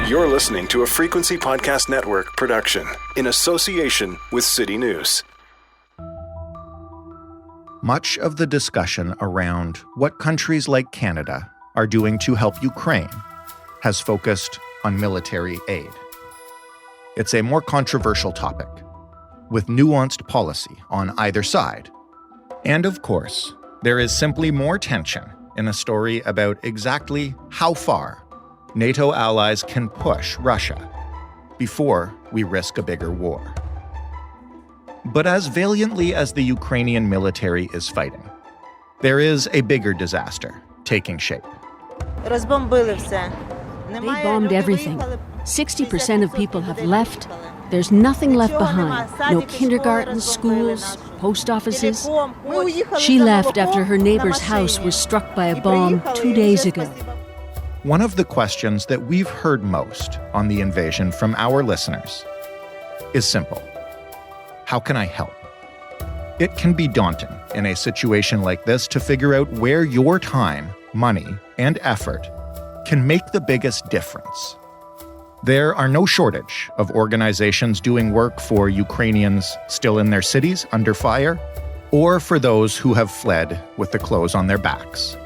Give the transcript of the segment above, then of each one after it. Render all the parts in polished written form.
You're listening to a Frequency Podcast Network production in association with City News. Much of the discussion around what countries like Canada are doing to help Ukraine has focused on military aid. It's a more controversial topic, with nuanced policy on either side. And of course, there is simply more tension in a story about exactly how far NATO allies can push Russia before we risk a bigger war. But as valiantly as the Ukrainian military is fighting, there is a bigger disaster taking shape. They bombed everything. 60% of people have left. There's nothing left behind. No kindergartens, schools, post offices. She left after her neighbor's house was struck by a bomb 2 days ago. One of the questions that we've heard most on the invasion from our listeners is simple. How can I help? It can be daunting in a situation like this to figure out where your time, money, and effort can make the biggest difference. There are no shortage of organizations doing work for Ukrainians still in their cities under fire, or for those who have fled with the clothes on their backs.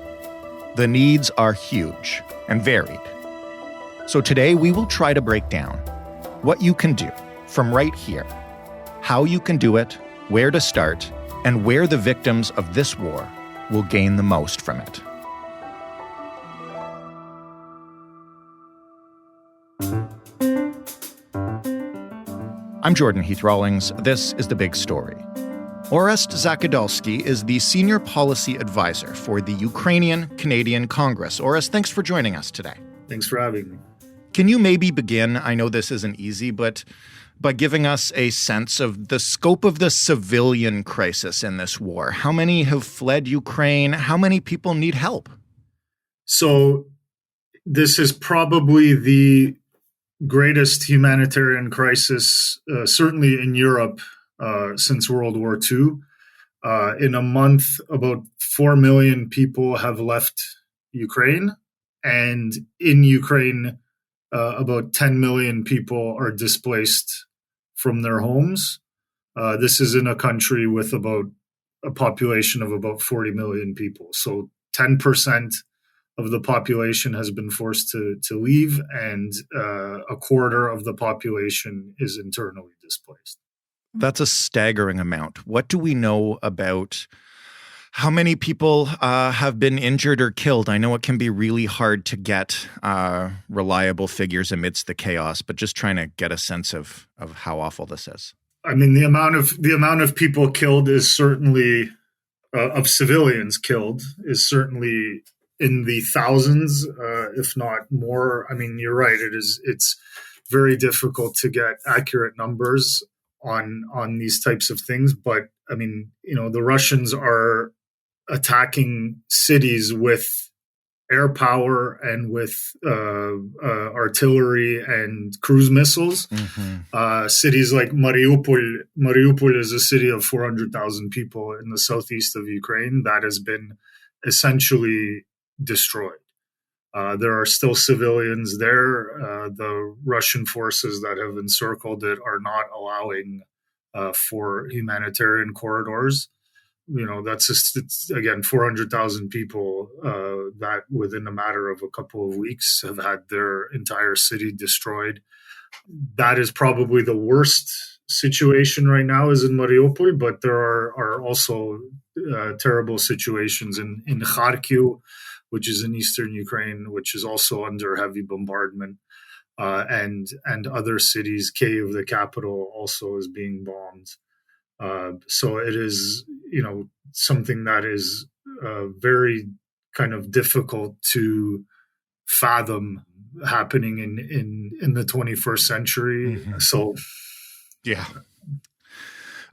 The needs are huge and varied. So today we will try to break down what you can do from right here, how you can do it, where to start, and where the victims of this war will gain the most from it. I'm Jordan Heath-Rawlings. This is The Big Story. Orest Zakadolski is the Senior Policy Advisor for the Ukrainian-Canadian Congress. Orest, thanks for joining us today. Thanks for having me. Can you maybe begin, I know this isn't easy, but by giving us a sense of the scope of the civilian crisis in this war? How many have fled Ukraine? How many people need help? So this is probably the greatest humanitarian crisis, certainly in Europe, since World War II. In a month, about 4 million people have left Ukraine. And in Ukraine, about 10 million people are displaced from their homes. This is in a country with about a population of about 40 million people. So 10% of the population has been forced to leave, and a quarter of the population is internally displaced. That's a staggering amount. What do we know about how many people have been injured or killed? I know it can be really hard to get reliable figures amidst the chaos, but just trying to get a sense of how awful this is. I mean, the amount of people killed is certainly of civilians killed is certainly in the thousands, if not more. I mean, you're right. It's very difficult to get accurate numbers on these types of things. But I mean, the Russians are attacking cities with air power and with artillery and cruise missiles. Mm-hmm. Cities like Mariupol. Mariupol is a city of 400,000 people in the southeast of Ukraine that has been essentially destroyed. There are still civilians there. The Russian forces that have encircled it are not allowing for humanitarian corridors. That's just, again, 400,000 people that within a matter of a couple of weeks have had their entire city destroyed. That is probably the worst situation right now is in Mariupol, but there are also terrible situations in Kharkiv, which is in eastern Ukraine, which is also under heavy bombardment, and other cities. Kyiv, the capital, also is being bombed. So it is, something that is very kind of difficult to fathom happening in the 21st century. Mm-hmm. So, yeah.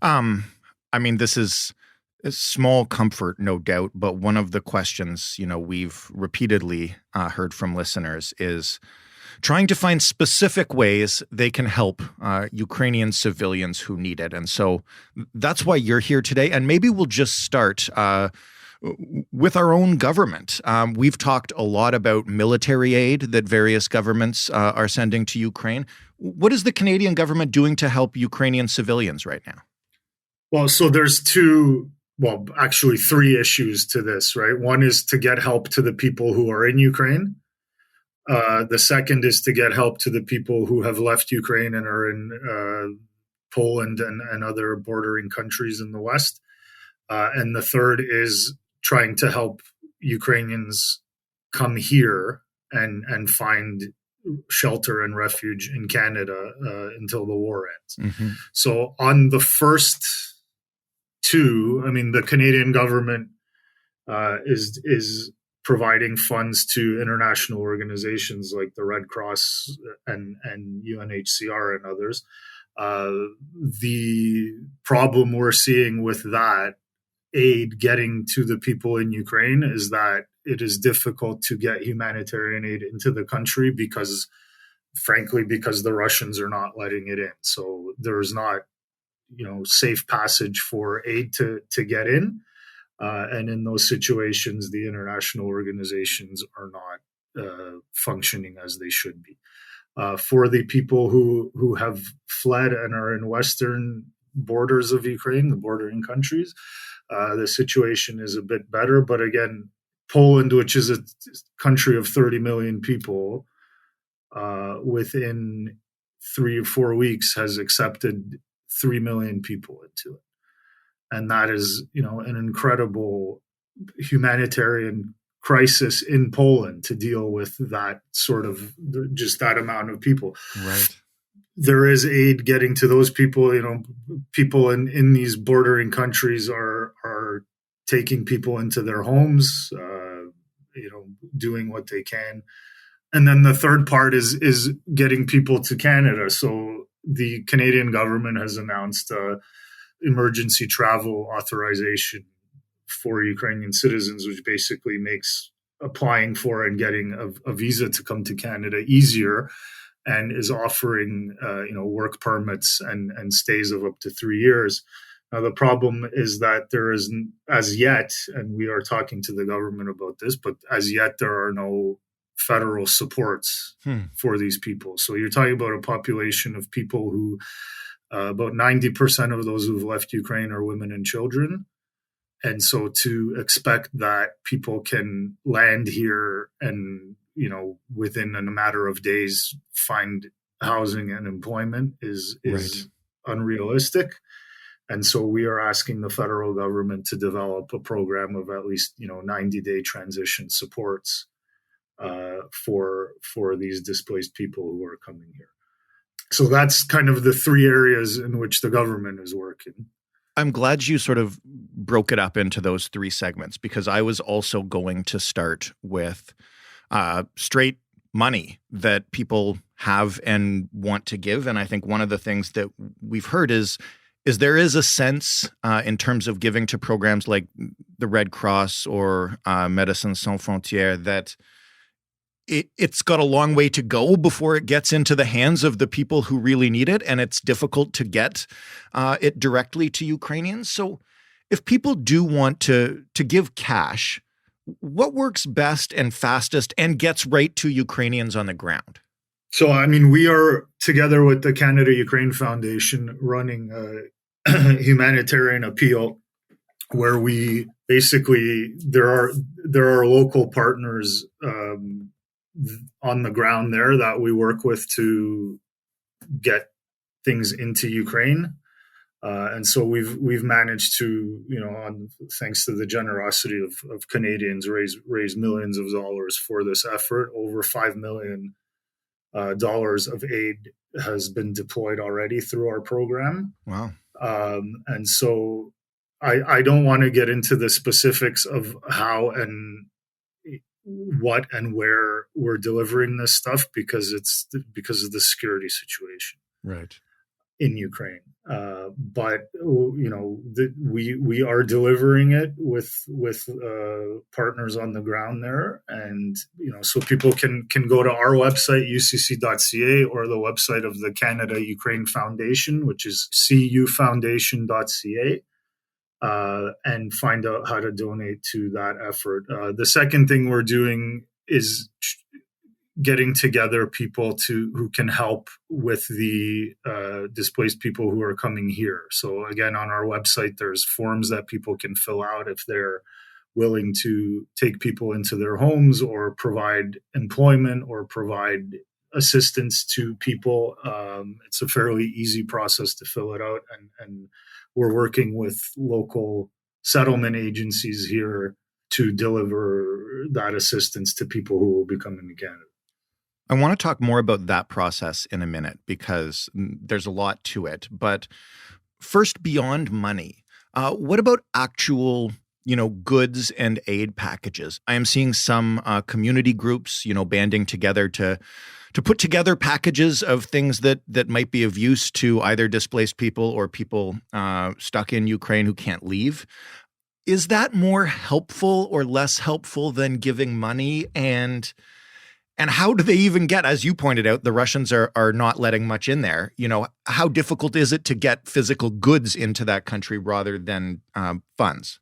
I mean, this is a small comfort, no doubt, but one of the questions, we've repeatedly heard from listeners is trying to find specific ways they can help Ukrainian civilians who need it. And so that's why you're here today. And maybe we'll just start with our own government. We've talked a lot about military aid that various governments are sending to Ukraine. What is the Canadian government doing to help Ukrainian civilians right now? Well, so there's actually three issues to this, right? One is to get help to the people who are in Ukraine. The second is to get help to the people who have left Ukraine and are in Poland and other bordering countries in the West. And the third is trying to help Ukrainians come here and find shelter and refuge in Canada until the war ends. Mm-hmm. So on the first two, I mean, the Canadian government is providing funds to international organizations like the Red Cross and UNHCR and others. The problem we're seeing with that aid getting to the people in Ukraine is that it is difficult to get humanitarian aid into the country because the Russians are not letting it in. So there's not, safe passage for aid to get in. And in those situations, the international organizations are not functioning as they should be. For the people who have fled and are in western borders of Ukraine, the bordering countries, the situation is a bit better. But again, Poland, which is a country of 30 million people, within 3 or 4 weeks has accepted 3 million people into it. And that is, an incredible humanitarian crisis in Poland to deal with that sort of just that amount of people. Right. There is aid getting to those people. People in these bordering countries are taking people into their homes, doing what they can. And then the third part is getting people to Canada. So the Canadian government has announced emergency travel authorization for Ukrainian citizens, which basically makes applying for and getting a visa to come to Canada easier, and is offering work permits and stays of up to 3 years. Now, the problem is that there isn't, as yet, and we are talking to the government about this, but as yet there are no federal supports for these people. So you're talking about a population of people who about 90% of those who've left Ukraine are women and children. And so to expect that people can land here and, within a matter of days find housing and employment is right. Unrealistic. And so we are asking the federal government to develop a program of at least, 90-day transition supports for these displaced people who are coming here. So that's kind of the three areas in which the government is working. I'm glad you sort of broke it up into those three segments, because I was also going to start with straight money that people have and want to give. And I think one of the things that we've heard is there is a sense in terms of giving to programs like the Red Cross or Médecins Sans Frontières that it's got a long way to go before it gets into the hands of the people who really need it, and it's difficult to get it directly to Ukrainians. So if people do want to give cash, what works best and fastest and gets right to Ukrainians on the ground? So, I mean, we are, together with the Canada-Ukraine Foundation, running a humanitarian appeal where we basically, there are local partners on the ground there that we work with to get things into Ukraine. And so we've managed to, thanks to the generosity of Canadians, raise millions of dollars for this effort. Over $5 million of aid has been deployed already through our program. Wow. And so I don't want to get into the specifics of how and what and where we're delivering this stuff because of the security situation in Ukraine. But we are delivering it with partners on the ground there, and so people can go to our website ucc.ca or the website of the Canada Ukraine Foundation, which is cufoundation.ca. and find out how to donate to that effort. The second thing we're doing is getting together people who can help with the displaced people who are coming here. So again, on our website, there's forms that people can fill out if they're willing to take people into their homes or provide employment or provide assistance to people. It's a fairly easy process to fill it out, and we're working with local settlement agencies here to deliver that assistance to people who will be coming to Canada. I want to talk more about that process in a minute because there's a lot to it. But first, beyond money, what about actual, goods and aid packages? I am seeing some community groups, banding together to put together packages of things that might be of use to either displaced people or people stuck in Ukraine who can't leave. Is that more helpful or less helpful than giving money? And how do they even get, as you pointed out, the Russians are not letting much in there. How difficult is it to get physical goods into that country rather than funds?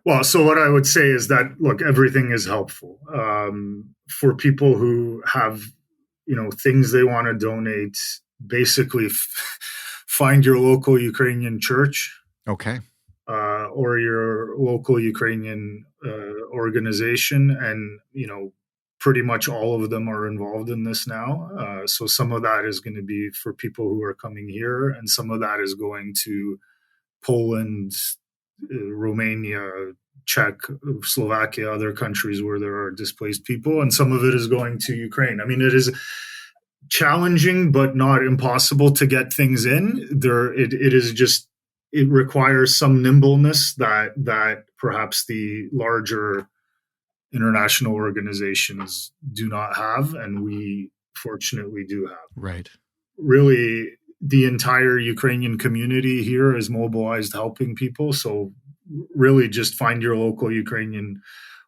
Well, so what I would say is that, look, everything is helpful. For people who have, things they want to donate, basically find your local Ukrainian church. Okay. Or your local Ukrainian organization. And, pretty much all of them are involved in this now. So some of that is going to be for people who are coming here, and some of that is going to Poland, Romania, Czech, Slovakia, other countries where there are displaced people, and some of it is going to Ukraine. I mean, it is challenging, but not impossible to get things in. It requires some nimbleness that perhaps the larger international organizations do not have, and we fortunately do have. Right. Really, the entire Ukrainian community here is mobilized helping people. So really just find your local Ukrainian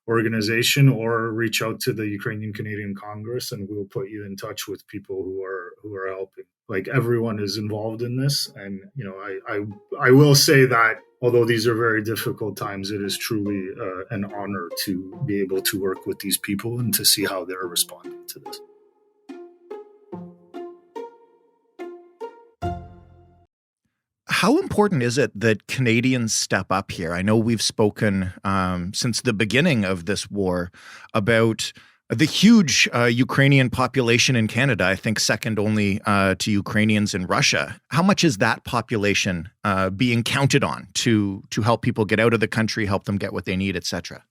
organization or reach out to the Ukrainian Canadian Congress, and we'll put you in touch with people who are helping. Like, everyone is involved in this. And, I will say that although these are very difficult times, it is truly an honor to be able to work with these people and to see how they're responding to this. How important is it that Canadians step up here? I know we've spoken since the beginning of this war about the huge Ukrainian population in Canada, I think second only to Ukrainians in Russia. How much is that population being counted on to help people get out of the country, help them get what they need, et cetera?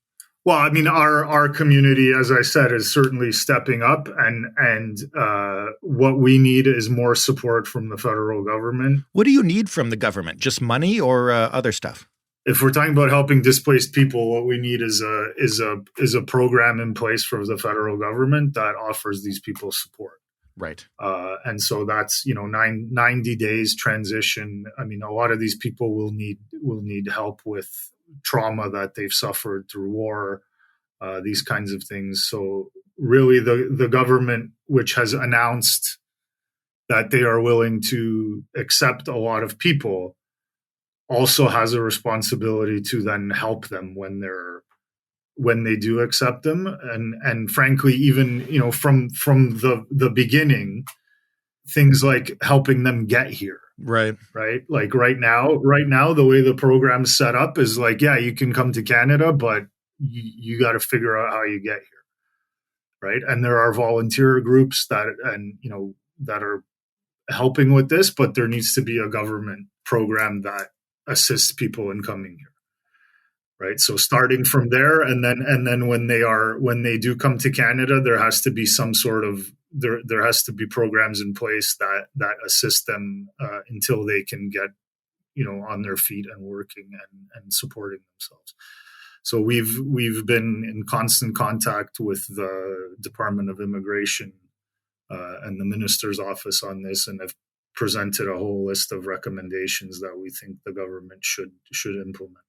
Well, I mean, our community, as I said, is certainly stepping up, and what we need is more support from the federal government. What do you need from the government? Just money or other stuff? If we're talking about helping displaced people, what we need is a program in place for the federal government that offers these people support. Right. And so that's 90 days transition. I mean, a lot of these people will need help with trauma that they've suffered through war, these kinds of things. So really, the government, which has announced that they are willing to accept a lot of people, also has a responsibility to then help them when they do accept them. And frankly, even, from the beginning, things like helping them get here. Right. Like right now, the way the program's set up is like, yeah, you can come to Canada, but you got to figure out how you get here. Right. And there are volunteer groups that are helping with this, but there needs to be a government program that assists people in coming here. Right. So starting from there, and then when they do come to Canada, there has to be some sort of there has to be programs in place that assist them until they can get on their feet and working and supporting themselves. So we've been in constant contact with the Department of Immigration and the Minister's office on this, and have presented a whole list of recommendations that we think the government should implement.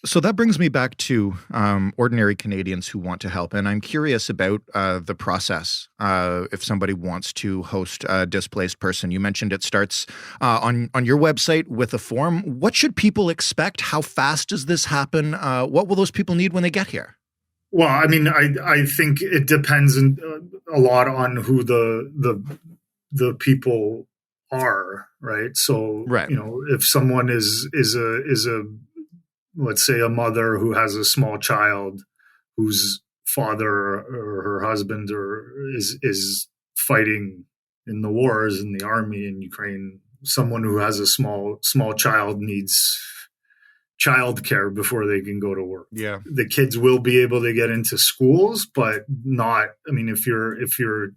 So that brings me back to ordinary Canadians who want to help. And I'm curious about the process if somebody wants to host a displaced person. You mentioned it starts on your website with a form. What should people expect? How fast does this happen? What will those people need when they get here? Well, I mean, I think it depends a lot on who the people are, right? So, right. If someone is a let's say a mother who has a small child whose father or her husband is fighting in the wars in the army in Ukraine, someone who has a small child needs childcare before they can go to work. Yeah. The kids will be able to get into schools, but not, I mean, if your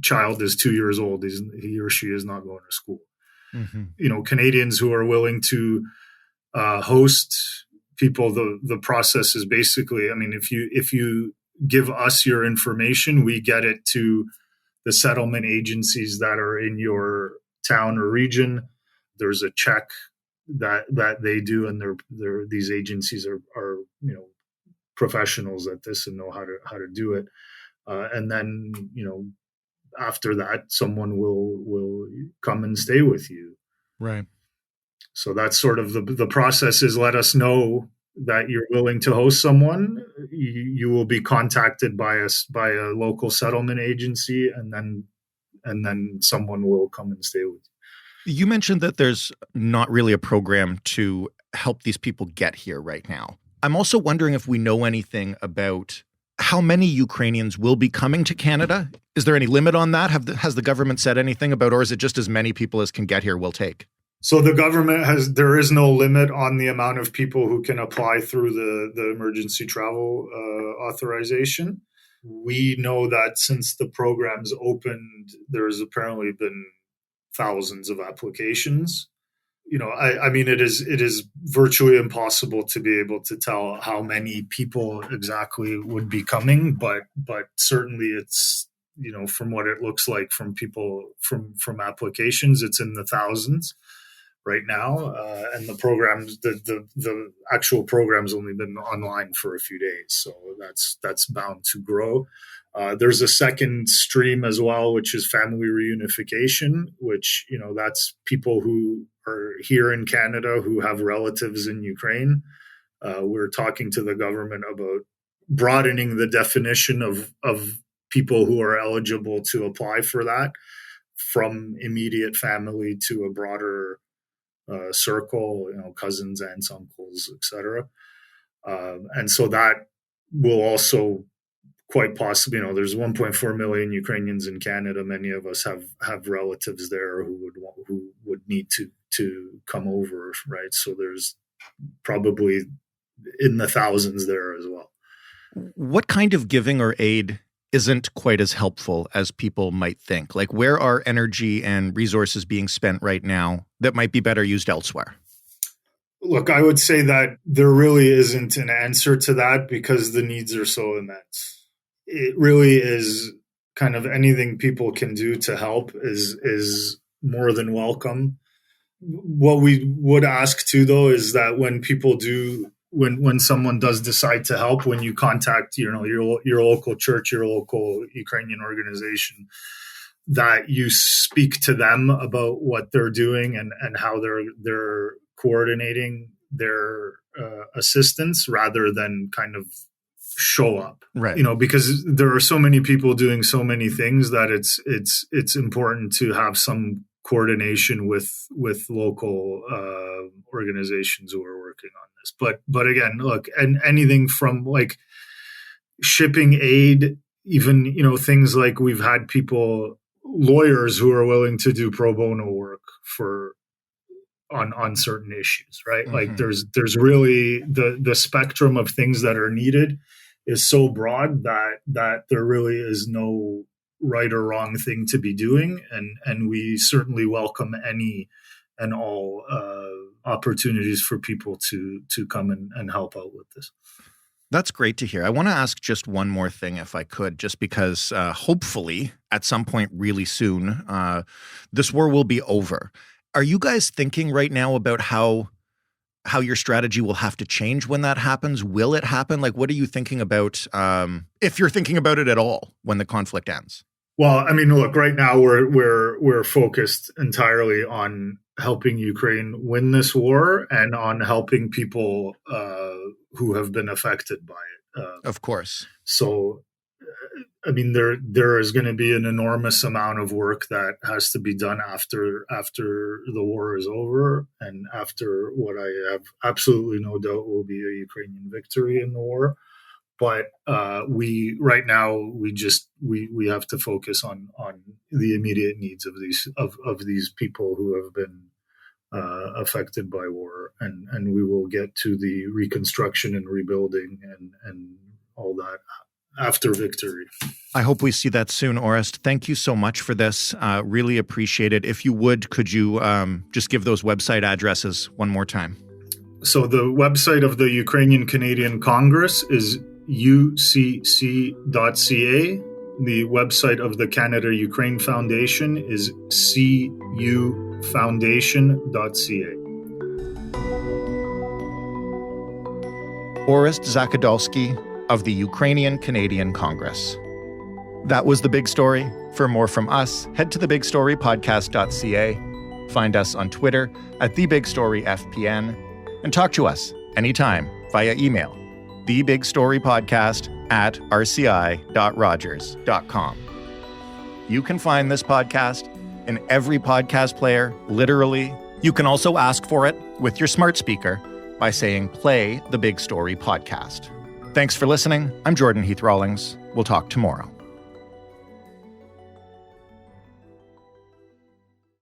child is 2 years old, he or she is not going to school. Mm-hmm. Canadians who are willing to host people, the process is basically, I mean, if you give us your information, we get it to the settlement agencies that are in your town or region. There's a check that they do, and these agencies are professionals at this and know how to do it. And then after that, someone will come and stay with you. Right. So that's sort of the process is let us know that you're willing to host someone. You will be contacted by a local settlement agency, and then someone will come and stay with you. You mentioned that there's not really a program to help these people get here right now. I'm also wondering if we know anything about how many Ukrainians will be coming to Canada. Is there any limit on that? Has the government said anything about, or is it just as many people as can get here will take? So the government there is no limit on the amount of people who can apply through the emergency travel authorization. We know that since the program's opened, there's apparently been thousands of applications. I mean, it is virtually impossible to be able to tell how many people exactly would be coming, but certainly it's, from what it looks like from people from applications, it's in the thousands right now. And the programs, the actual program's only been online for a few days. So that's bound to grow. There's a second stream as well, which is family reunification, which, that's people who are here in Canada who have relatives in Ukraine. We're talking to the government about broadening the definition of people who are eligible to apply for that from immediate family to a broader circle, cousins, aunts, uncles, etc. And so that will also quite possibly, there's 1.4 million Ukrainians in Canada. Many of us have relatives there who would need to come over, right? So there's probably in the thousands there as well. What kind of giving or aid isn't quite as helpful as people might think? Like, where are energy and resources being spent right now that might be better used elsewhere? Look, I would say that there really isn't an answer to that because the needs are so immense. It really is kind of anything people can do to help is more than welcome. What we would ask too, though, is that when people do, when someone does decide to help, when you contact, your local church, your local Ukrainian organization, that you speak to them about what they're doing and how they're coordinating their assistance rather than kind of show up, right? Because there are so many people doing so many things that it's important to have some coordination with local organizations who are working on this. But again, look, and anything from like shipping aid, even things like we've had lawyers who are willing to do pro bono work on certain issues, right? Mm-hmm. Like there's really the spectrum of things that are needed is so broad that there really is no right or wrong thing to be doing. And we certainly welcome any and all opportunities for people to come and help out with this. That's great to hear. I want to ask just one more thing, if I could, just because hopefully at some point really soon, this war will be over. Are you guys thinking right now about how how your strategy will have to change when that happens? Will it happen? Like, what are you thinking about, if you're thinking about it at all, when the conflict ends? Well, I mean, look, right now we're focused entirely on helping Ukraine win this war and on helping people who have been affected by it. Of course. So, I mean, there is going to be an enormous amount of work that has to be done after the war is over, and after what I have absolutely no doubt will be a Ukrainian victory in the war. But we right now we have to focus on the immediate needs of these people who have been affected by war, and we will get to the reconstruction and rebuilding and all that after victory. I hope we see that soon, Orest. Thank you so much for this. Really appreciate it. If you would, could you just give those website addresses one more time? So the website of the Ukrainian Canadian Congress is ucc.ca. The website of the Canada-Ukraine Foundation is cufoundation.ca. Orest Zakadolski of the Ukrainian Canadian Congress. That was The Big Story. For more from us, head to thebigstorypodcast.ca. Find us on Twitter at TheBigStoryFPN, and talk to us anytime via email, thebigstorypodcast@rci.rogers.com. You can find this podcast in every podcast player, literally. You can also ask for it with your smart speaker by saying, "Play the Big Story Podcast." Thanks for listening. I'm Jordan Heath Rawlings. We'll talk tomorrow.